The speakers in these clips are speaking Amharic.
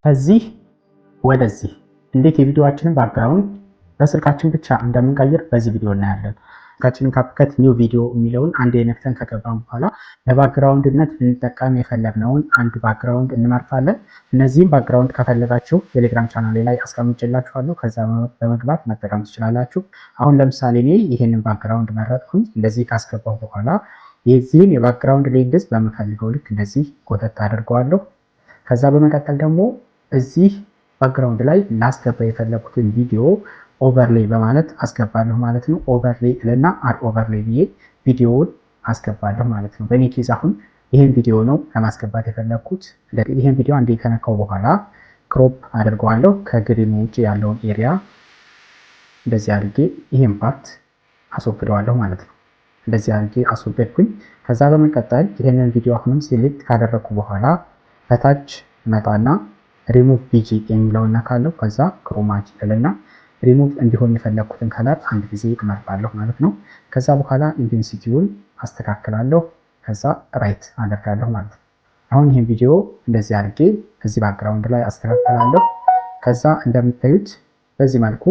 ከዚህ ወደዚህ እንዴት የቪዲዮአችንን ባክግራውንድ በስልካችን ብቻ እንደምንቀይር በዚህ ቪዲዮ እናያለን። ስልካችንን ካፕከት ኒው ቪዲዮ የሚለውን አንድ የነክተን ከገባን በኋላ ለባክግራውንድነት ልንጠቀም የፈለግነውን አንድ ባክግራውንድ እንመርጣለን። እነዚህም ባክግራውንድ ከፈለጋችሁ ቴሌግራም ቻናሌ ላይ አስቀምጬላችኋለሁ። ከዛ በመግባት መጠቀም ትችላላችሁ። አሁን ለምሳሌ እኔ ይሄንን ባክግራውንድ መረጥኩኝ። እንደዚህ ካስገባሁ በኋላ የዚህን የባክግራውንድ ሌንግዝ በምፈልገው ልክ እንደዚህ ጎተት አድርገዋለሁ። ከዛ በመቀጠል ደግሞ እዚህ ባክግራውንድ ላይ ላስገባ የፈለኩትን ቪዲዮ ኦቨርሌይ በማለት አስገባለሁ ማለት ነው። ኦቨርሌይ እና አድ ኦቨርሌይ ብዬ ቪዲዮውን አስገባለሁ ማለት ነው። በእኔ ኬዝ አሁን ይህን ቪዲዮ ነው ለማስገባት የፈለኩት። ይህን ቪዲዮ አንዴ ከነካው በኋላ ክሮፕ አድርገዋለሁ። ከግሪኑ ውጭ ያለውን ኤሪያ እንደዚህ አድርጌ ይህን ፓርት አስወግደዋለሁ ማለት ነው። እንደዚህ አድርጌ አስወገድኩኝ። ከዛ በመቀጠል ይህንን ቪዲዮ አሁንም ሴሌክት ካደረግኩ በኋላ ከታች መጣና ሪሙቭ ቢጂ የሚለውን ነካለሁ። ከዛ ክሮማጂ እና ሪሙቭ እንዲሆን የፈለኩትን ከለር አንድ ጊዜ እመርጣለሁ ማለት ነው። ከዛ በኋላ ኢንቴንሲቲውን አስተካክላለሁ። ከዛ ራይት አደርጋለሁ ማለት ነው። አሁን ይህን ቪዲዮ እንደዚህ አድርጌ እዚህ ባክግራውንድ ላይ አስተካክላለሁ። ከዛ እንደምታዩት በዚህ መልኩ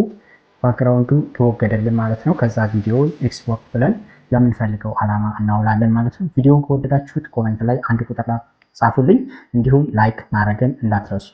ባክግራውንዱ ተወገደልን ማለት ነው። ከዛ ቪዲዮውን ኤክስፖርት ብለን ለምንፈልገው ዓላማ እናውላለን ማለት ነው። ቪዲዮውን ከወደዳችሁት ኮሜንት ላይ አንድ ቁጥር ጻፉልኝ። እንዲሁም ላይክ ማድረግን እንዳትረሱ።